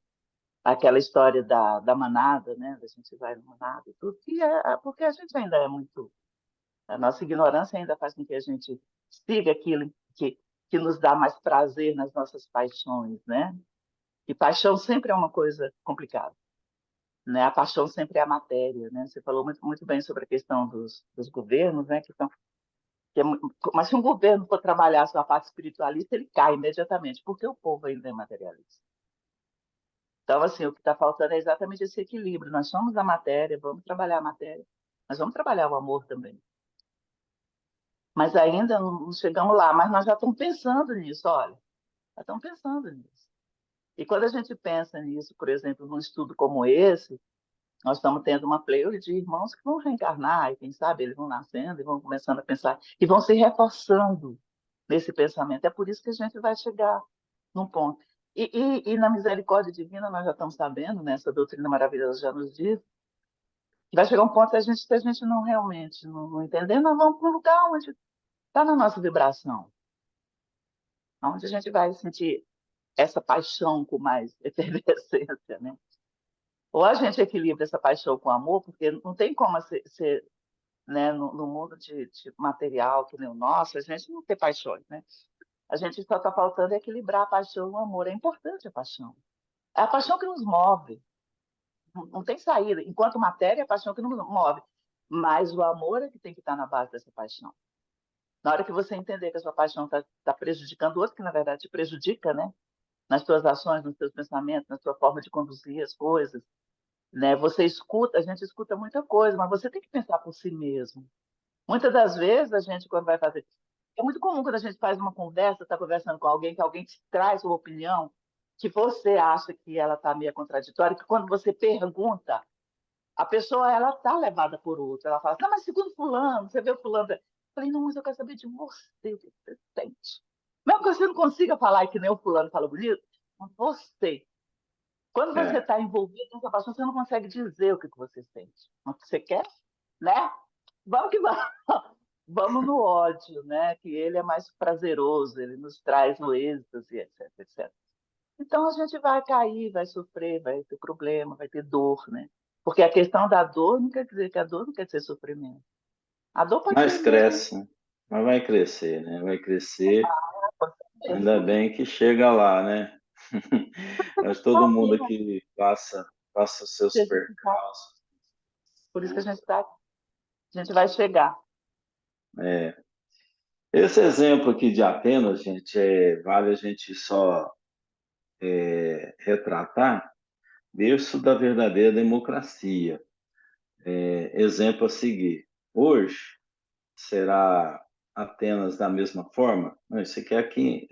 Aquela história da manada, né? A gente vai na manada e tudo, porque a gente ainda é muito. A nossa ignorância ainda faz com que a gente siga aquilo que nos dá mais prazer nas nossas paixões, né? E paixão sempre é uma coisa complicada, né? A paixão sempre é a matéria, né? Você falou muito, muito bem sobre a questão dos governos, né? Mas se um governo for trabalhar a sua parte espiritualista, ele cai imediatamente, porque o povo ainda é materialista. Então, assim, o que está faltando é exatamente esse equilíbrio. Nós somos a matéria, vamos trabalhar a matéria, mas vamos trabalhar o amor também. Mas ainda não chegamos lá, mas nós já estamos pensando nisso, olha, já estamos pensando nisso. E quando a gente pensa nisso, por exemplo, num estudo como esse, nós estamos tendo uma pleia de irmãos que vão reencarnar, e quem sabe eles vão nascendo e vão começando a pensar, e vão se reforçando nesse pensamento. É por isso que a gente vai chegar num ponto. E na misericórdia divina, nós já estamos sabendo, né, essa doutrina maravilhosa já nos diz, que vai chegar um ponto que se a gente não realmente não entender, nós vamos para um lugar onde está na nossa vibração, onde a gente vai sentir essa paixão com mais efervescência, né? Ou a gente equilibra essa paixão com amor, porque não tem como ser, né, no mundo de material que nem o nosso, a gente não tem paixões, né? A gente só está faltando equilibrar a paixão e o amor. É importante a paixão. É a paixão que nos move. Não tem saída. Enquanto matéria, é a paixão que nos move. Mas o amor é que tem que estar na base dessa paixão. Na hora que você entender que a sua paixão está prejudicando o outro, que na verdade te prejudica, né? Nas suas ações, nos seus pensamentos, na sua forma de conduzir as coisas, né? Você escuta, a gente escuta muita coisa, mas você tem que pensar por si mesmo. Muitas das vezes a gente, quando vai fazer. É muito comum quando a gente faz uma conversa, está conversando com alguém, que alguém te traz uma opinião que você acha que ela está meio contraditória, que quando você pergunta, a pessoa ela está levada por outra. Ela fala, não, mas segundo fulano, você vê o fulano. Eu falei, não, mas eu quero saber de você, o que você sente. Mesmo que você não consiga falar que nem o fulano fala bonito, mas você. Quando você É. está envolvido nessa paixão, você não consegue dizer o que você sente. O que você quer, né? Vamos que vamos. Vamos no ódio, né? Que ele é mais prazeroso, ele nos traz o êxtase, etc, etc. Então a gente vai cair, vai sofrer, vai ter problema, vai ter dor, né? Porque a questão da dor não quer dizer que a dor não quer dizer sofrimento. A dor pode ser Mas mesmo. cresce, mas vai crescer, né? Vai crescer. Ainda Mesmo. bem que chega lá, né? Mas todo mundo aqui passa os seus percalços. Por isso que a gente está, a gente vai chegar. É. Esse exemplo aqui de Atenas, gente, vale a gente só retratar berço da verdadeira democracia. Exemplo a seguir. hoje, será Atenas da mesma forma? Não, isso aqui é, aqui,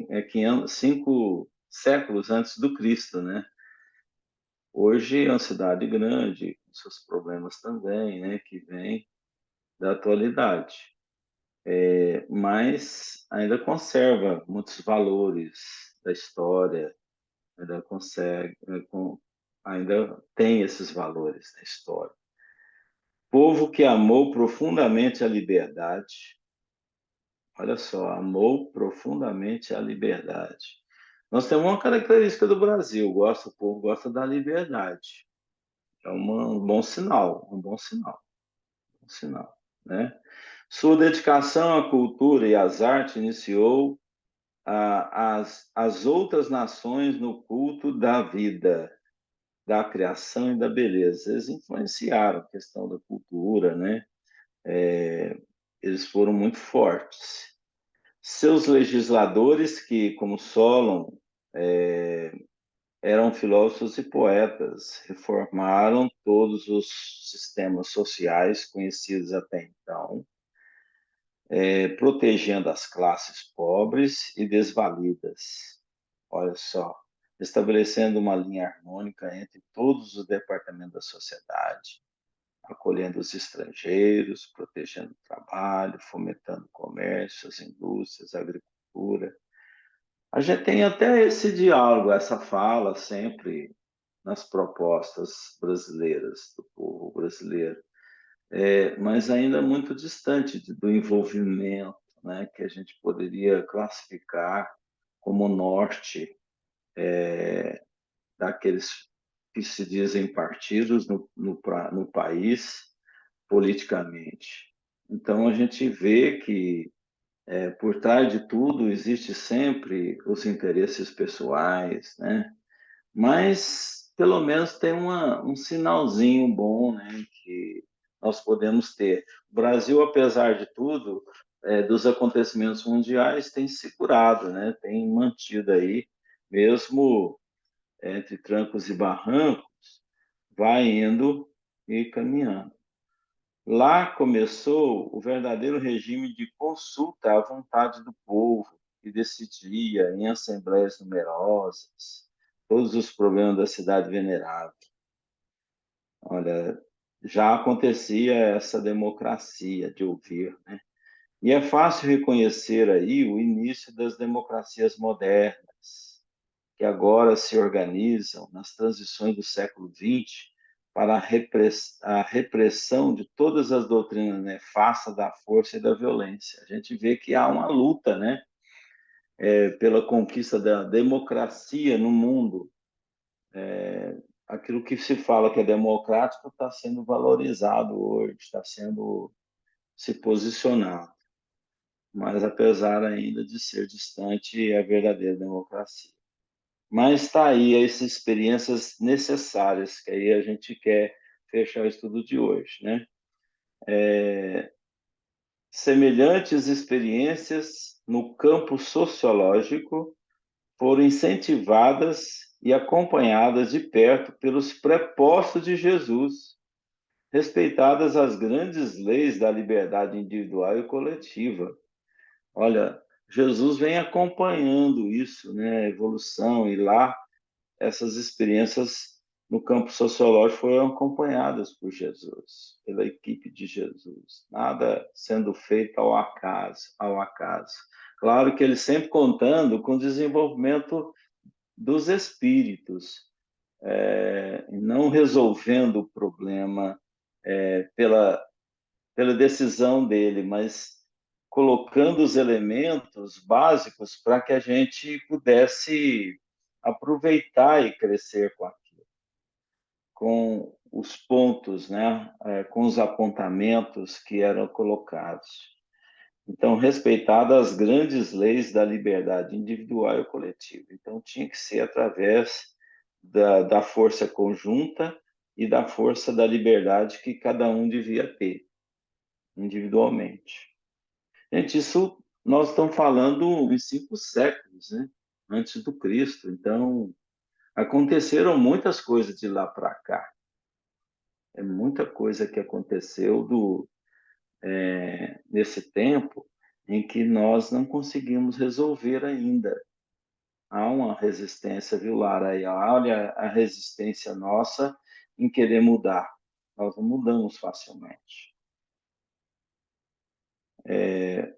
é 5 séculos antes do Cristo, né? Hoje é uma cidade grande, com seus problemas também, né? Que vem da atualidade. Mas ainda conserva muitos valores da história, ainda consegue, ainda tem esses valores da história. Povo que amou profundamente a liberdade, olha só, amou profundamente a liberdade. Nós temos uma característica do Brasil, o povo gosta da liberdade. É um bom sinal, um sinal, né? Sua dedicação à cultura e às artes iniciou as outras nações no culto da vida, da criação e da beleza. Eles influenciaram a questão da cultura, né? Eles foram muito fortes. Seus legisladores, que, como Solon, eram filósofos e poetas, reformaram todos os sistemas sociais conhecidos até então, protegendo as classes pobres e desvalidas. Olha só, estabelecendo uma linha harmônica entre todos os departamentos da sociedade, acolhendo os estrangeiros, protegendo o trabalho, fomentando o comércio, as indústrias, a agricultura. A gente tem até esse diálogo, essa fala sempre nas propostas brasileiras, do povo brasileiro, mas ainda muito distante do envolvimento, né, que a gente poderia classificar como norte daqueles que se dizem partidos no país politicamente. Então, a gente vê que, por trás de tudo, existe sempre os interesses pessoais, né? Mas, pelo menos, tem um sinalzinho bom, né? Que nós podemos ter. O Brasil, apesar de tudo, dos acontecimentos mundiais, tem se curado, né? Tem mantido aí, mesmo entre trancos e barrancos, vai indo e caminhando. Lá começou o verdadeiro regime de consulta à vontade do povo, que decidia em assembleias numerosas todos os problemas da cidade venerável. Olha, já acontecia essa democracia de ouvir, né? E é fácil reconhecer aí o início das democracias modernas, que agora se organizam nas transições do século XX para a repressão de todas as doutrinas nefastas da força e da violência. A gente vê que há uma luta, né, pela conquista da democracia no mundo. Aquilo que se fala que é democrático está sendo valorizado hoje, está sendo se posicionado, mas apesar ainda de ser distante, é a verdadeira democracia. Mas está aí essas experiências necessárias, que aí a gente quer fechar o estudo de hoje, né? Semelhantes experiências no campo sociológico foram incentivadas e acompanhadas de perto pelos prepostos de Jesus, respeitadas as grandes leis da liberdade individual e coletiva. Olha, Jesus vem acompanhando isso, né? A evolução, e lá essas experiências no campo sociológico foram acompanhadas por Jesus, pela equipe de Jesus, nada sendo feito ao acaso. Claro que ele sempre contando com o desenvolvimento dos espíritos, não resolvendo o problema pela decisão dele, mas colocando os elementos básicos para que a gente pudesse aproveitar e crescer com os pontos, né, com os apontamentos que eram colocados. Então, respeitadas as grandes leis da liberdade individual e coletiva. Então, tinha que ser através da força conjunta e da força da liberdade que cada um devia ter, individualmente. Gente, isso nós estamos falando em 5 séculos, né, antes do Cristo. Então, aconteceram muitas coisas de lá para cá. É muita coisa que aconteceu nesse tempo em que nós não conseguimos resolver ainda. Há uma resistência, viu, Lara? Aí, olha a resistência nossa em querer mudar. Nós não mudamos facilmente.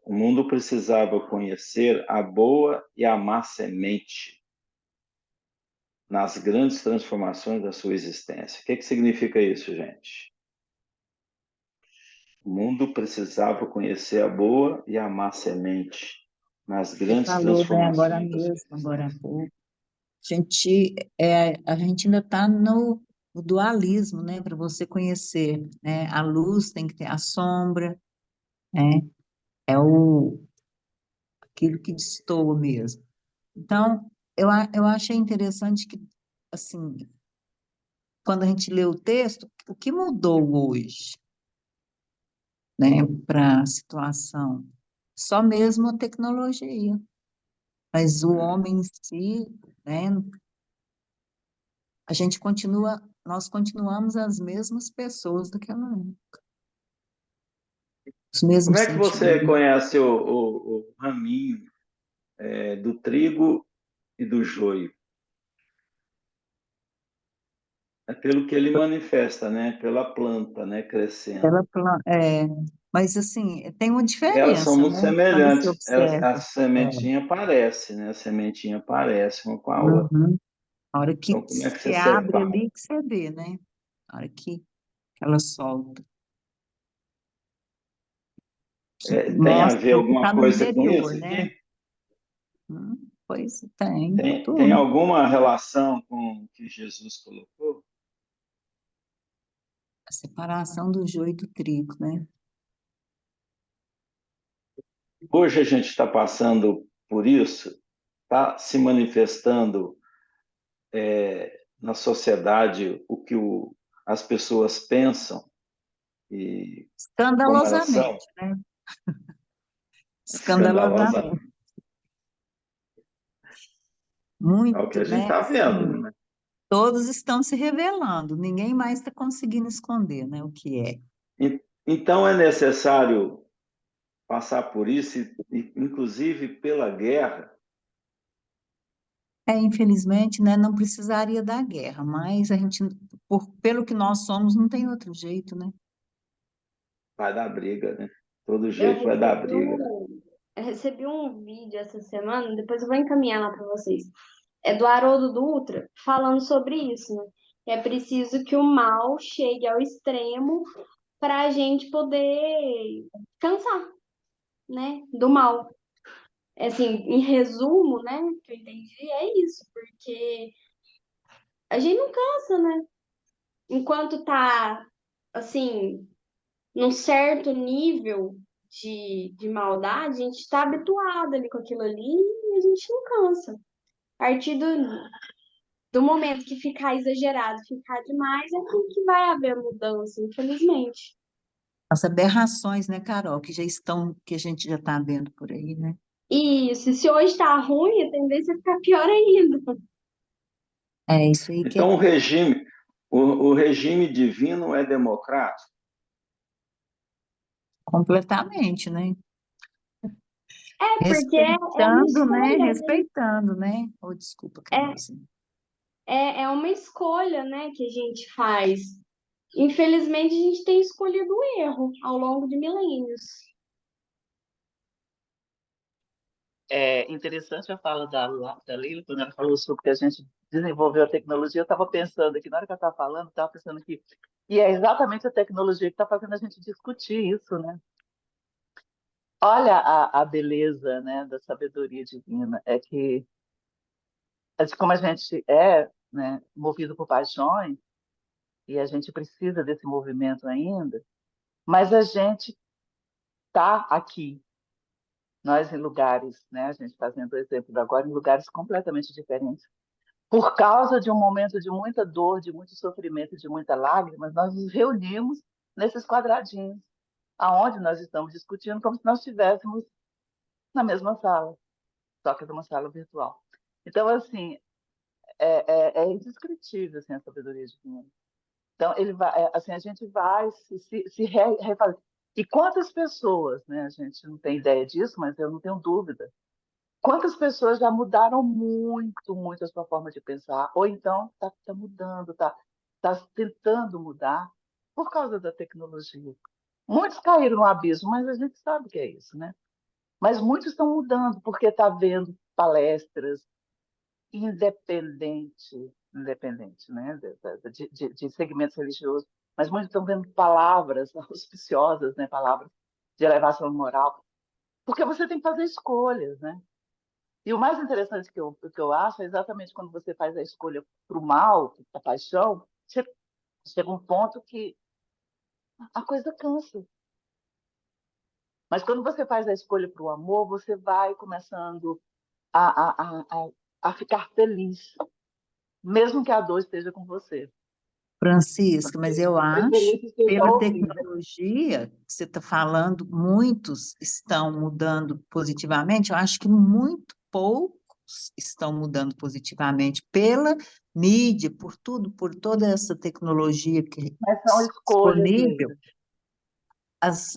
O mundo precisava conhecer a boa e a má semente nas grandes transformações da sua existência. O que significa isso, gente? O mundo precisava conhecer a boa e a má semente nas Você grandes falou, né, agora transformações da sua mesmo, agora há existência. pouco. A gente ainda está no dualismo, né? Para você conhecer, né? A luz tem que ter a sombra, né? É aquilo que destoa mesmo. Então, eu achei interessante que, assim, quando a gente lê o texto, o que mudou hoje, né, para a situação? Só mesmo a tecnologia, mas o homem em si, né, nós continuamos as mesmas pessoas daquela época, os Como mesmos é que você sentimentos. conhece o raminho do trigo e do joio? É pelo que ele manifesta, né? Pela planta, né? Crescendo. Mas, assim, tem uma E elas são diferença, muito né, quando se semelhantes. A observa. É, sementinha parece, né? A sementinha parece uma com a outra. uhum. A hora que Então, como é que você se abre separa? ali, que você vê, né? A hora que ela solta, que Tem a ver mostra o que alguma está no coisa com interior, isso né? aqui? Pois tem, Tem tudo. alguma relação com o que Jesus colocou? A separação do joio e do trigo, né? Hoje a gente está passando por isso, está se manifestando na sociedade o que as pessoas pensam e como elas são, Escandalosamente, né? Escandalosamente. escandalosamente. É o que Muito, a gente né? está vendo, Assim, né? todos estão se revelando, ninguém mais está conseguindo esconder, né, o que é. Então é necessário passar por isso, inclusive pela guerra. Infelizmente, né, não precisaria da guerra, mas a gente, pelo que nós somos, não tem outro jeito, né? Vai dar briga, né? Todo Eu jeito vai dar recebi briga. eu recebi um vídeo essa semana, depois eu vou encaminhar lá para vocês. É do Haroldo Dutra falando sobre isso, né? Que é preciso que o mal chegue ao extremo para a gente poder cansar, né? Do mal. Assim, em resumo, né? Que eu entendi é isso, porque a gente não cansa, né? Enquanto tá assim num certo nível de maldade, a gente está habituado ali com aquilo ali e a gente não cansa. A partir do momento que ficar exagerado, ficar demais, é que vai haver mudança, infelizmente. As aberrações, né, Carol, que a gente já está vendo por aí, né? E se hoje está ruim, a tendência é ficar pior ainda. É isso aí que é Então o regime divino é democrático? completamente, né? É porque é uma Respeitando, né? escolha, né? Respeitando, né? Oh, desculpa, Carol. É, é uma escolha, né, que a gente faz. Infelizmente, a gente tem escolhido o erro ao longo de milênios. É interessante a fala da Lili, quando ela falou sobre que a gente desenvolveu a tecnologia. Eu estava pensando aqui, na hora que ela estava falando, estava pensando que. E é exatamente a tecnologia que está fazendo a gente discutir isso, né? Olha a beleza, né, da sabedoria divina. Como a gente é, né, movido por paixões, e a gente precisa desse movimento ainda, mas a gente está aqui, nós em lugares, né, a gente fazendo o exemplo agora, em lugares completamente diferentes. Por causa de um momento de muita dor, de muito sofrimento, de muita lágrima, nós nos reunimos nesses quadradinhos, aonde nós estamos discutindo como se nós estivéssemos na mesma sala, só que numa sala virtual. Então, assim, é indescritível assim, a sabedoria divina. Então, ele vai, assim, a gente vai se refazer. E quantas pessoas, né? A gente não tem ideia disso, mas eu não tenho dúvida. Quantas pessoas já mudaram muito, muito a sua forma de pensar, ou então está mudando, está tentando mudar por causa da tecnologia. Muitos caíram no abismo, mas a gente sabe que é isso, né? Mas muitos estão mudando porque está vendo palestras independente, né? De segmentos religiosos, mas muitos estão vendo palavras auspiciosas, né? Palavras de elevação moral, porque você tem que fazer escolhas, né? E o mais interessante que eu acho é exatamente quando você faz a escolha para o mal, a paixão, chega um ponto que a coisa cansa. Mas quando você faz a escolha para o amor, você vai começando a ficar feliz, mesmo que a dor esteja com você. Francisca, mas eu De acho, preferência esteja pela horrível. tecnologia que você está falando, muitos estão mudando positivamente. Eu acho que muito poucos estão mudando positivamente pela mídia, por tudo, por toda essa tecnologia que é Mas são escolhas, disponível.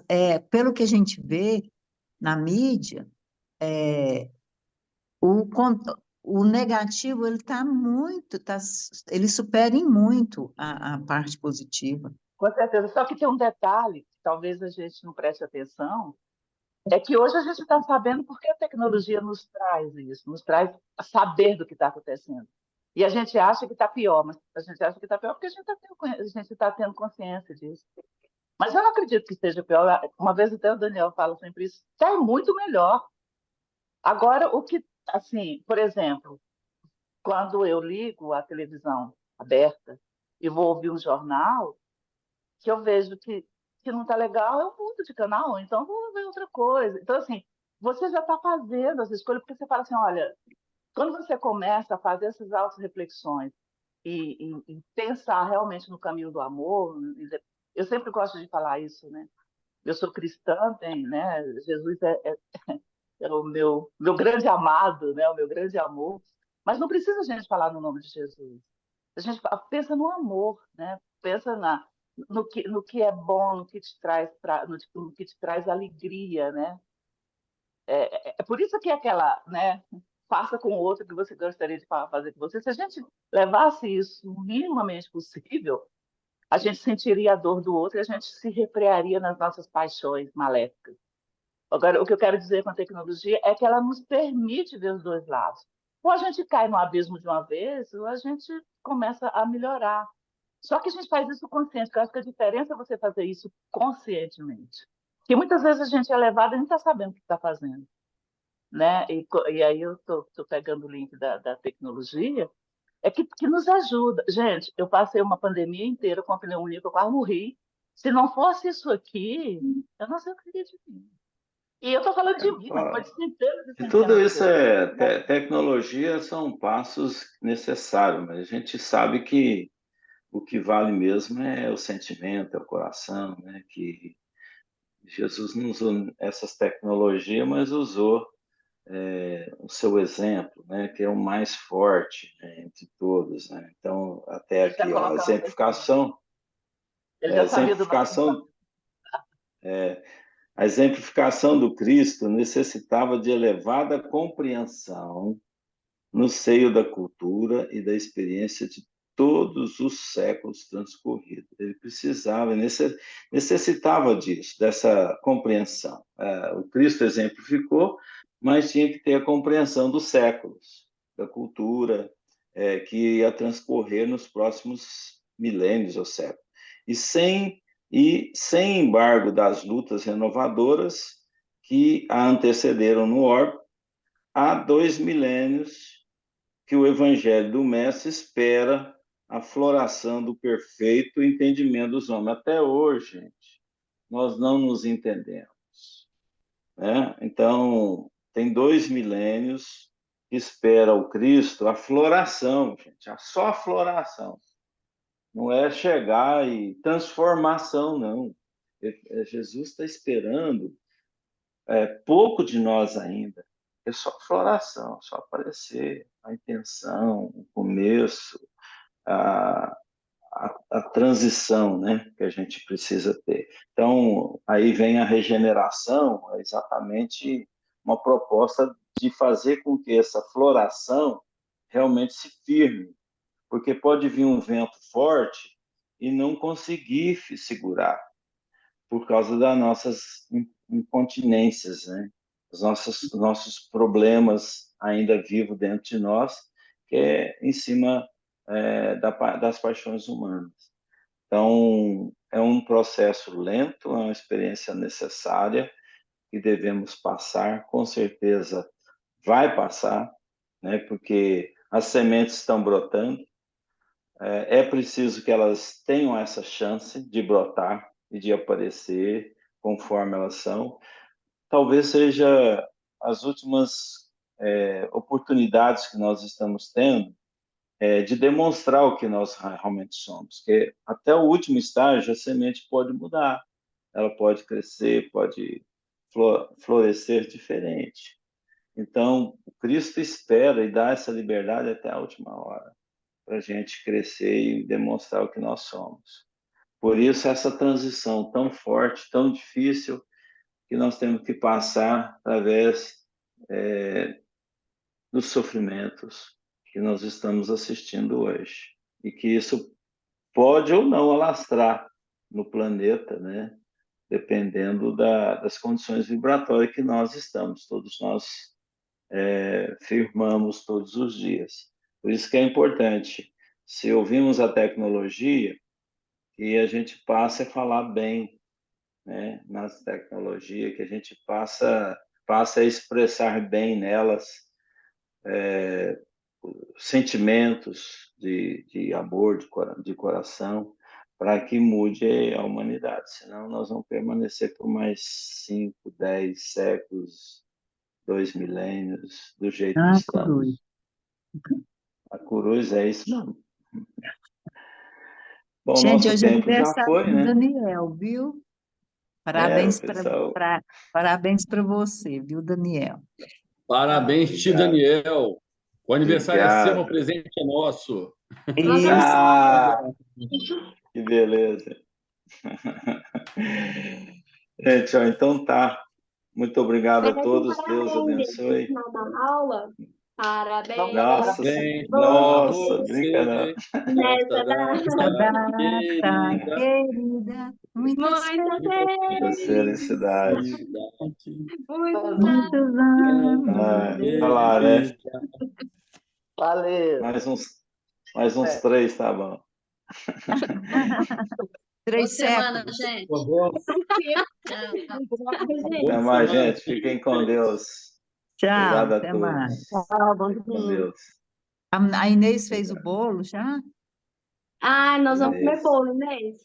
Leila. Pelo que a gente vê na mídia, o, con- o negativo ele está muito, ele supera em muito a parte positiva. Com certeza. Só que tem um detalhe que talvez a gente não preste atenção, é que hoje a gente está sabendo porque a tecnologia nos traz isso, nos traz a saber do que está acontecendo. E a gente acha que está pior, mas a gente acha que está pior porque a gente está tendo consciência disso. Mas eu não acredito que esteja pior. Uma vez até o Daniel fala sempre isso. Está muito melhor. Agora, o que, assim, por exemplo, quando eu ligo a televisão aberta e vou ouvir um jornal, que eu vejo que não está legal, eu mudo de canal, então eu vou ver outra coisa. Então, assim, você já está fazendo as escolhas, porque você fala assim, olha, quando você começa a fazer essas auto-reflexões e pensar realmente no caminho do amor, eu sempre gosto de falar isso, né? Eu sou cristã, né? Jesus é o meu grande amado, né? O meu grande amor. Mas não precisa a gente falar no nome de Jesus. A gente pensa no amor, né? Pensa no que é bom, no que te traz no que te traz alegria, né? É por isso que aquela, né? Faça com o outro que você gostaria de fazer com você. Se a gente levasse isso o minimamente possível, a gente sentiria a dor do outro e a gente se refrearia nas nossas paixões maléficas. Agora, o que eu quero dizer com a tecnologia é que ela nos permite ver os dois lados. Ou a gente cai no abismo de uma vez, ou a gente começa a melhorar. Só que a gente faz isso consciente, porque eu acho que a diferença é você fazer isso conscientemente. Porque muitas vezes a gente é levado e não está sabendo o que está fazendo. Né? E aí eu estou pegando o link da tecnologia, que nos ajuda. Gente, eu passei uma pandemia inteira com a pneumonia, que eu quase morri. Se não fosse isso aqui, eu não sei o que seria de mim. E eu estou falando de mim, mas pode Ó, ser centenas e e tudo centenas de isso pessoas. é tecnologia, são passos necessários, mas a gente sabe que o que vale mesmo é o sentimento, é o coração, né? Que Jesus não usou essas tecnologias, mas usou o seu exemplo, né? Que é o mais forte, né, entre todos, né? Então, até Ele está aqui, ó, colocando assim. Ele já sabia do nosso exemplificação, a exemplificação do Cristo necessitava de elevada compreensão no seio da cultura e da experiência de todos os séculos transcorridos. Ele precisava, necessitava disso, dessa compreensão. O Cristo exemplificou, mas tinha que ter a compreensão dos séculos, da cultura, que ia transcorrer nos próximos milênios ou séculos. E sem embargo das lutas renovadoras que a antecederam no orbe, há 2 milênios que o Evangelho do Mestre espera a floração do perfeito entendimento dos homens. Até hoje, gente, nós não nos entendemos. Né? Então, tem 2 milênios que espera o Cristo a floração, gente, só a floração. Não é chegar e transformação, não. Jesus está esperando pouco de nós ainda. É só floração, só aparecer a intenção, o começo, a, a transição, né, que a gente precisa ter. Então, aí vem a regeneração, é exatamente uma proposta de fazer com que essa floração realmente se firme, porque pode vir um vento forte e não conseguir segurar, por causa das nossas incontinências, né? Os nossos problemas ainda vivos dentro de nós, que é em cima das paixões humanas. Então, é um processo lento, é uma experiência necessária que devemos passar, com certeza vai passar, né? Porque as sementes estão brotando, é preciso que elas tenham essa chance de brotar e de aparecer conforme elas são. Talvez seja as últimas oportunidades que nós estamos tendo de demonstrar o que nós realmente somos. Que até o último estágio a semente pode mudar, ela pode crescer, pode florescer diferente. Então, o Cristo espera e dá essa liberdade até a última hora, para a gente crescer e demonstrar o que nós somos. Por isso, essa transição tão forte, tão difícil, que nós temos que passar através dos sofrimentos que nós estamos assistindo hoje. E que isso pode ou não alastrar no planeta, né? Dependendo das condições vibratórias que nós estamos, todos nós firmamos todos os dias. Por isso que é importante, se ouvimos a tecnologia, que a gente passe a falar bem, né, nas tecnologias, que a gente passe a expressar bem nelas sentimentos de amor, de coração, para que mude a humanidade. Senão nós vamos permanecer por mais 5, 10 séculos, 2 milênios, do jeito que Ah, Cruz. estamos. A cruz é isso mesmo. Bom, Gente, nosso hoje é tempo já aniversário foi, do né? Daniel, viu? O Parabéns pessoal, parabéns para você, viu, Daniel? Parabéns, tio obrigado. Daniel. O aniversário é seu, o Obrigado. presente é nosso. Nós vamos Isso. Ah, que beleza. Gente, ó, então tá. Muito obrigado a Mas um todos. Deus parabéns gente, no abençoe. final da aula. Vamos Parabéns dar Nossa, Parabéns por a nossa, você brincadeira. nessa nesta Essa data. data data querida. querida, muitas Muita Muita Muita felicidade. felicidade. felicidade. Muitos fazer. muitos anos. anos Ah, de olha lá, né? Valeu. Mais uns É. 3, tá bom. Boa 3 semana, séculos. gente. Com Deus. Gente. Até Boa mais, semana. gente. Fiquem com Deus. Tchau, Obrigado a até todos. mais. Tchau, bom Fiquem com domingo. Deus. A Inês fez o Obrigado. bolo já? Ai, nós vamos comer Beleza. bolo, Inês.